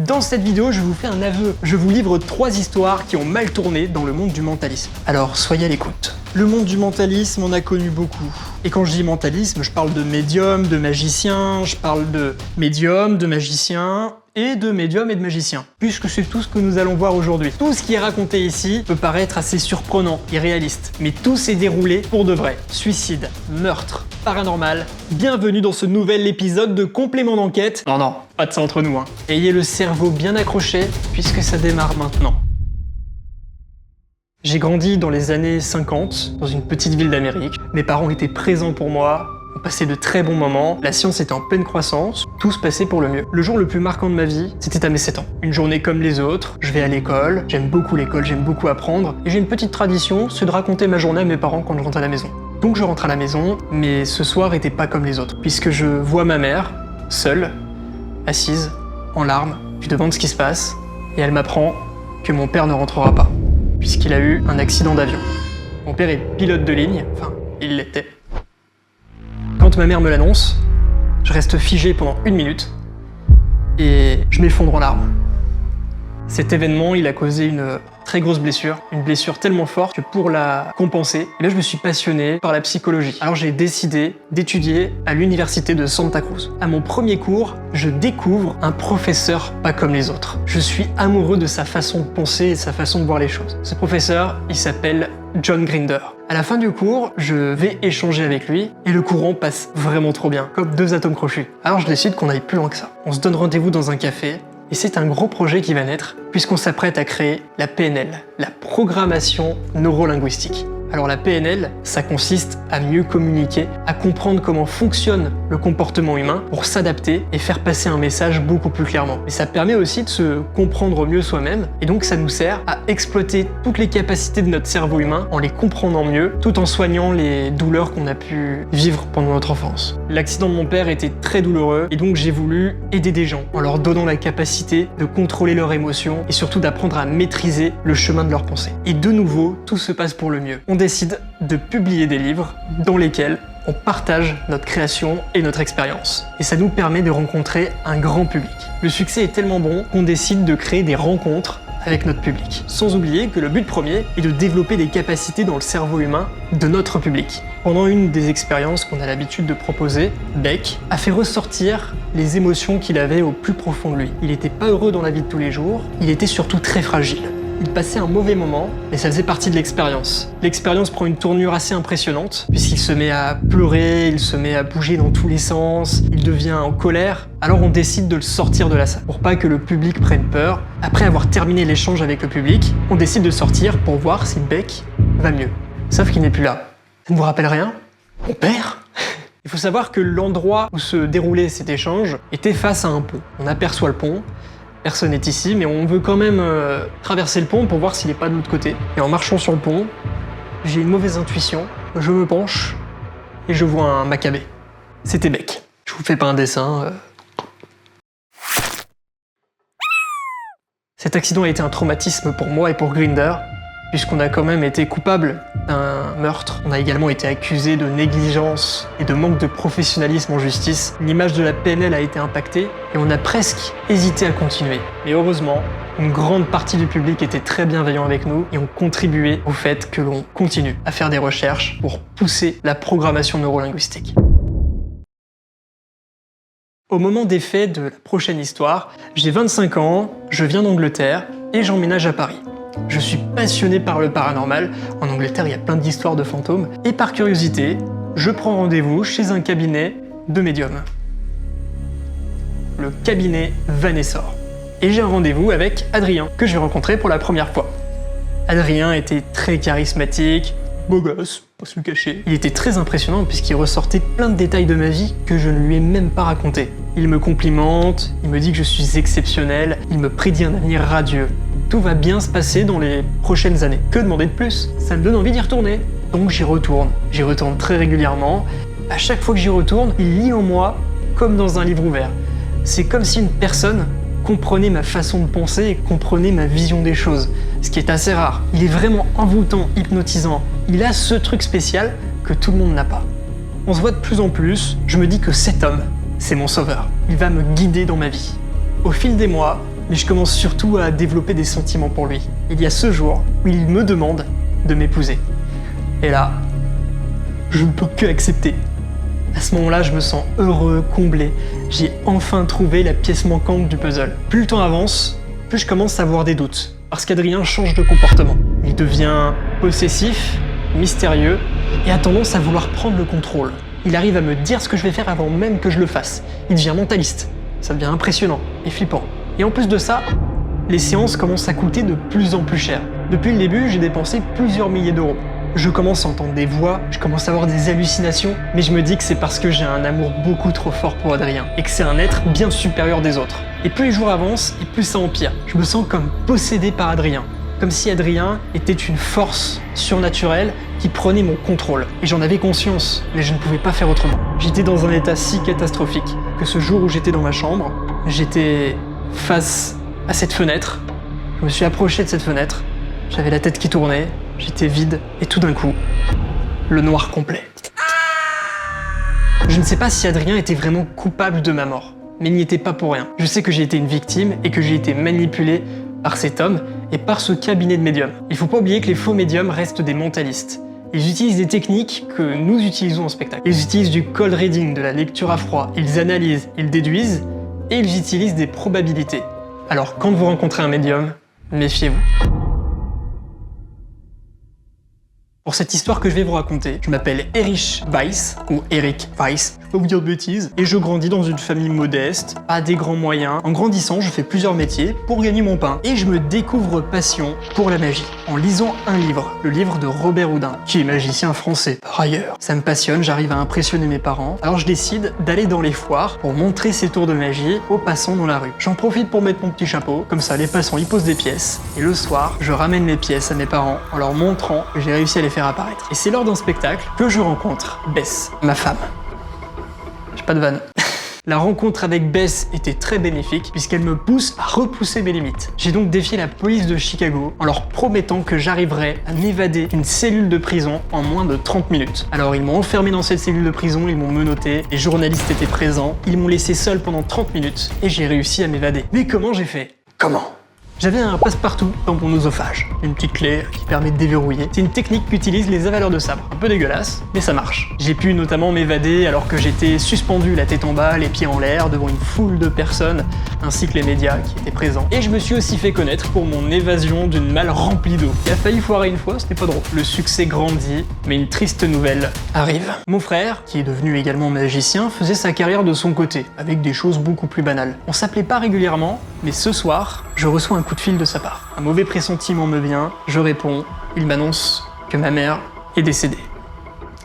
Dans cette vidéo, je vous fais un aveu. Je vous livre 3 histoires qui ont mal tourné dans le monde du mentalisme. Alors, soyez à l'écoute. Le monde du mentalisme en a connu beaucoup. Et quand je dis mentalisme, je parle de médium, de magicien, je parle de médium, de magicien et de médium et de magicien. Puisque c'est tout ce que nous allons voir aujourd'hui. Tout ce qui est raconté ici peut paraître assez surprenant, irréaliste, mais tout s'est déroulé pour de vrai. Suicide, meurtre, paranormal. Bienvenue dans ce nouvel épisode de Complément d'enquête. Non, pas de ça entre nous, hein. Ayez le cerveau bien accroché, puisque ça démarre maintenant. J'ai grandi dans les années 50, dans une petite ville d'Amérique. Mes parents étaient présents pour moi, on passait de très bons moments, la science était en pleine croissance, tout se passait pour le mieux. Le jour le plus marquant de ma vie, c'était à mes 7 ans. Une journée comme les autres, je vais à l'école, j'aime beaucoup l'école, j'aime beaucoup apprendre, et j'ai une petite tradition, c'est de raconter ma journée à mes parents quand je rentre à la maison. Donc je rentre à la maison, mais ce soir était pas comme les autres, puisque je vois ma mère, seule, assise, en larmes, je lui demande ce qui se passe, et elle m'apprend que mon père ne rentrera pas, puisqu'il a eu un accident d'avion. Mon père est pilote de ligne, enfin, il l'était. Quand ma mère me l'annonce, je reste figé pendant 1 minute, et je m'effondre en larmes. Cet événement, il a causé une très grosse blessure, une blessure tellement forte que pour la compenser, je me suis passionné par la psychologie. Alors j'ai décidé d'étudier à l'université de Santa Cruz. À mon premier cours, je découvre un professeur pas comme les autres. Je suis amoureux de sa façon de penser et de sa façon de voir les choses. Ce professeur, il s'appelle John Grinder. À la fin du cours, je vais échanger avec lui et le courant passe vraiment trop bien, comme 2 atomes crochus. Alors je décide qu'on aille plus loin que ça. On se donne rendez-vous dans un café. Et c'est un gros projet qui va naître, puisqu'on s'apprête à créer la PNL, la programmation neurolinguistique. Alors la PNL, ça consiste à mieux communiquer, à comprendre comment fonctionne le comportement humain pour s'adapter et faire passer un message beaucoup plus clairement. Mais ça permet aussi de se comprendre mieux soi-même, et donc ça nous sert à exploiter toutes les capacités de notre cerveau humain en les comprenant mieux, tout en soignant les douleurs qu'on a pu vivre pendant notre enfance. L'accident de mon père était très douloureux, et donc j'ai voulu aider des gens en leur donnant la capacité de contrôler leurs émotions et surtout d'apprendre à maîtriser le chemin de leurs pensées. Et de nouveau, tout se passe pour le mieux. On décide de publier des livres dans lesquels on partage notre création et notre expérience. Et ça nous permet de rencontrer un grand public. Le succès est tellement bon qu'on décide de créer des rencontres avec notre public. Sans oublier que le but premier est de développer des capacités dans le cerveau humain de notre public. Pendant une des expériences qu'on a l'habitude de proposer, Beck a fait ressortir les émotions qu'il avait au plus profond de lui. Il n'était pas heureux dans la vie de tous les jours, il était surtout très fragile. Il passait un mauvais moment, mais ça faisait partie de l'expérience. L'expérience prend une tournure assez impressionnante, puisqu'il se met à pleurer, il se met à bouger dans tous les sens, il devient en colère. Alors on décide de le sortir de la salle, pour pas que le public prenne peur. Après avoir terminé l'échange avec le public, on décide de sortir pour voir si Beck va mieux. Sauf qu'il n'est plus là. Ça ne vous rappelle rien? Mon père? Il faut savoir que l'endroit où se déroulait cet échange était face à un pont. On aperçoit le pont. Personne n'est ici, mais on veut quand même traverser le pont pour voir s'il n'est pas de l'autre côté. Et en marchant sur le pont, j'ai une mauvaise intuition. Je me penche et je vois un macabé. C'était Beck. Je vous fais pas un dessin. Cet accident a été un traumatisme pour moi et pour Grinder, puisqu'on a quand même été coupable d'un meurtre. On a également été accusé de négligence et de manque de professionnalisme en justice. L'image de la PNL a été impactée et on a presque hésité à continuer. Mais heureusement, une grande partie du public était très bienveillant avec nous et ont contribué au fait que l'on continue à faire des recherches pour pousser la programmation neurolinguistique. Au moment des faits de la prochaine histoire, j'ai 25 ans, je viens d'Angleterre et j'emménage à Paris. Je suis passionné par le paranormal, en Angleterre il y a plein d'histoires de fantômes, et par curiosité, je prends rendez-vous chez un cabinet de médium. Le cabinet Vanessor. Et j'ai un rendez-vous avec Adrien, que je vais rencontrer pour la première fois. Adrien était très charismatique, beau gosse, pas se le cacher. Il était très impressionnant puisqu'il ressortait plein de détails de ma vie que je ne lui ai même pas raconté. Il me complimente, il me dit que je suis exceptionnel, il me prédit un avenir radieux. Tout va bien se passer dans les prochaines années. Que demander de plus? Ça me donne envie d'y retourner. Donc j'y retourne. J'y retourne très régulièrement. À chaque fois que j'y retourne, il lit en moi comme dans un livre ouvert. C'est comme si une personne comprenait ma façon de penser et comprenait ma vision des choses, ce qui est assez rare. Il est vraiment envoûtant, hypnotisant. Il a ce truc spécial que tout le monde n'a pas. On se voit de plus en plus, je me dis que cet homme, c'est mon sauveur. Il va me guider dans ma vie. Au fil des mois, mais je commence surtout à développer des sentiments pour lui. Il y a ce jour où il me demande de m'épouser. Et là, je ne peux que accepter. À ce moment-là, je me sens heureux, comblé. J'ai enfin trouvé la pièce manquante du puzzle. Plus le temps avance, plus je commence à avoir des doutes. Parce qu'Adrien change de comportement. Il devient possessif, mystérieux, et a tendance à vouloir prendre le contrôle. Il arrive à me dire ce que je vais faire avant même que je le fasse. Il devient mentaliste. Ça devient impressionnant et flippant. Et en plus de ça, les séances commencent à coûter de plus en plus cher. Depuis le début, j'ai dépensé plusieurs milliers d'euros. Je commence à entendre des voix, je commence à avoir des hallucinations, mais je me dis que c'est parce que j'ai un amour beaucoup trop fort pour Adrien, et que c'est un être bien supérieur des autres. Et plus les jours avancent, et plus ça empire. Je me sens comme possédé par Adrien. Comme si Adrien était une force surnaturelle qui prenait mon contrôle. Et j'en avais conscience, mais je ne pouvais pas faire autrement. J'étais dans un état si catastrophique que ce jour où j'étais dans ma chambre, j'étais face à cette fenêtre. Je me suis approché de cette fenêtre, j'avais la tête qui tournait, j'étais vide, et tout d'un coup, le noir complet. Je ne sais pas si Adrien était vraiment coupable de ma mort, mais il n'y était pas pour rien. Je sais que j'ai été une victime et que j'ai été manipulé par cet homme et par ce cabinet de médiums. Il faut pas oublier que les faux médiums restent des mentalistes. Ils utilisent des techniques que nous utilisons en spectacle. Ils utilisent du cold reading, de la lecture à froid, ils analysent, ils déduisent, et ils utilisent des probabilités. Alors quand vous rencontrez un médium, méfiez-vous. Pour cette histoire que je vais vous raconter, je m'appelle Erich Weiss, ou Eric Weiss, je peux vous dire de bêtises, et je grandis dans une famille modeste, pas des grands moyens. En grandissant, je fais plusieurs métiers pour gagner mon pain, et je me découvre passion pour la magie, en lisant un livre, le livre de Robert Houdin, qui est magicien français par ailleurs. Ça me passionne, j'arrive à impressionner mes parents, alors je décide d'aller dans les foires pour montrer ces tours de magie aux passants dans la rue. J'en profite pour mettre mon petit chapeau, comme ça les passants y posent des pièces, et le soir, je ramène les pièces à mes parents en leur montrant que j'ai réussi à les faire apparaître. Et c'est lors d'un spectacle que je rencontre Bess, ma femme. J'ai pas de vanne. La rencontre avec Bess était très bénéfique puisqu'elle me pousse à repousser mes limites. J'ai donc défié la police de Chicago en leur promettant que j'arriverais à m'évader d'une cellule de prison en moins de 30 minutes. Alors ils m'ont enfermé dans cette cellule de prison, ils m'ont menotté, les journalistes étaient présents, ils m'ont laissé seul pendant 30 minutes et j'ai réussi à m'évader. Mais comment j'ai fait? Comment? J'avais un passe-partout dans mon oesophage, une petite clé qui permet de déverrouiller. C'est une technique qu'utilisent les avaleurs de sabre. Un peu dégueulasse, mais ça marche. J'ai pu notamment m'évader alors que j'étais suspendu la tête en bas, les pieds en l'air, devant une foule de personnes, ainsi que les médias qui étaient présents. Et je me suis aussi fait connaître pour mon évasion d'une malle remplie d'eau, qui a failli foirer une fois, c'était pas drôle. Le succès grandit, mais une triste nouvelle arrive. Mon frère, qui est devenu également magicien, faisait sa carrière de son côté, avec des choses beaucoup plus banales. On s'appelait pas régulièrement, mais ce soir, je reçois un coup de fil de sa part. Un mauvais pressentiment me vient, je réponds, il m'annonce que ma mère est décédée.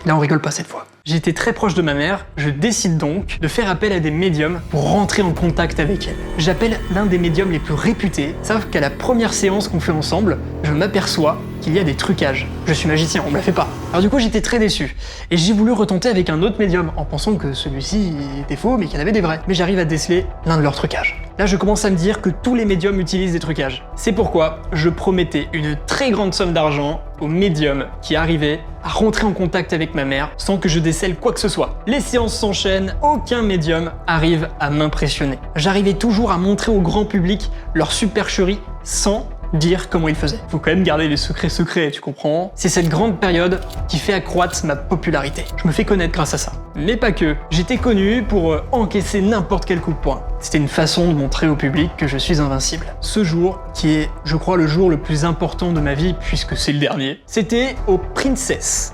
Là on rigole pas cette fois. J'étais très proche de ma mère, je décide donc de faire appel à des médiums pour rentrer en contact avec elle. J'appelle l'un des médiums les plus réputés, sauf qu'à la première séance qu'on fait ensemble, je m'aperçois qu'il y a des trucages. Je suis magicien, on me la fait pas. Alors du coup j'étais très déçu, et j'ai voulu retenter avec un autre médium, en pensant que celui-ci était faux mais qu'il y en avait des vrais. Mais j'arrive à déceler l'un de leurs trucages. Là je commence à me dire que tous les médiums utilisent des trucages. C'est pourquoi je promettais une très grande somme d'argent aux médiums qui arrivaient à rentrer en contact avec ma mère sans que je décèle quoi que ce soit. Les séances s'enchaînent, aucun médium arrive à m'impressionner. J'arrivais toujours à montrer au grand public leur supercherie sans dire comment ils faisaient. Faut quand même garder les secrets, tu comprends? C'est cette grande période qui fait accroître ma popularité. Je me fais connaître grâce à ça. Mais pas que. J'étais connu pour encaisser n'importe quel coup de poing. C'était une façon de montrer au public que je suis invincible. Ce jour, qui est, je crois, le jour le plus important de ma vie, puisque c'est le dernier, c'était au Princess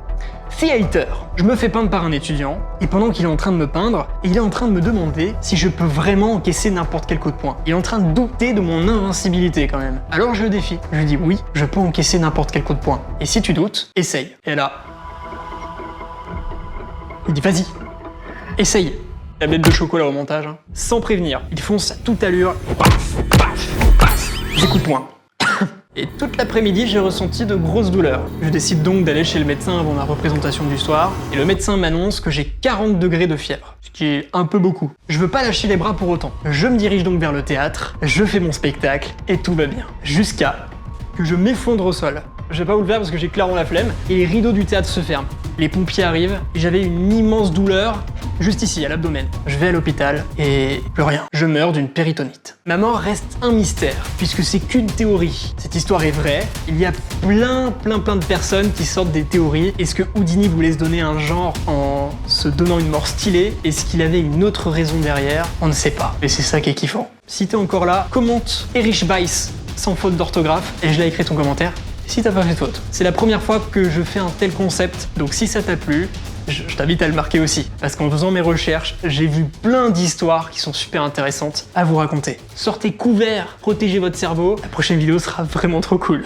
Theater. Je me fais peindre par un étudiant, et pendant qu'il est en train de me peindre, il est en train de me demander si je peux vraiment encaisser n'importe quel coup de poing. Il est en train de douter de mon invincibilité quand même. Alors je le défie. Je lui dis oui, je peux encaisser n'importe quel coup de poing. Et si tu doutes, essaye. Et là, il dit vas-y, essaye. Tablette de chocolat au montage, hein. Sans prévenir. Il fonce à toute allure, paf, paf, paf, des coups de poing. Et toute l'après-midi, j'ai ressenti de grosses douleurs. Je décide donc d'aller chez le médecin avant ma représentation du soir, et le médecin m'annonce que j'ai 40 degrés de fièvre, ce qui est un peu beaucoup. Je veux pas lâcher les bras pour autant. Je me dirige donc vers le théâtre, je fais mon spectacle, et tout va bien. Jusqu'à que je m'effondre au sol. Je vais pas vous le faire parce que j'ai clairement la flemme. Et les rideaux du théâtre se ferment. Les pompiers arrivent et j'avais une immense douleur juste ici, à l'abdomen. Je vais à l'hôpital et plus rien. Je meurs d'une péritonite. Ma mort reste un mystère, puisque c'est qu'une théorie. Cette histoire est vraie. Il y a plein de personnes qui sortent des théories. Est-ce que Houdini voulait se donner un genre en se donnant une mort stylée? Est-ce qu'il avait une autre raison derrière? On ne sait pas. Et c'est ça qui est kiffant. Si t'es encore là, commente Erich Weiss sans faute d'orthographe et je l'ai écrit ton commentaire. Si t'as pas fait de faute. C'est la première fois que je fais un tel concept, donc si ça t'a plu, je t'invite à le marquer aussi. Parce qu'en faisant mes recherches, j'ai vu plein d'histoires qui sont super intéressantes à vous raconter. Sortez couverts, protégez votre cerveau, la prochaine vidéo sera vraiment trop cool.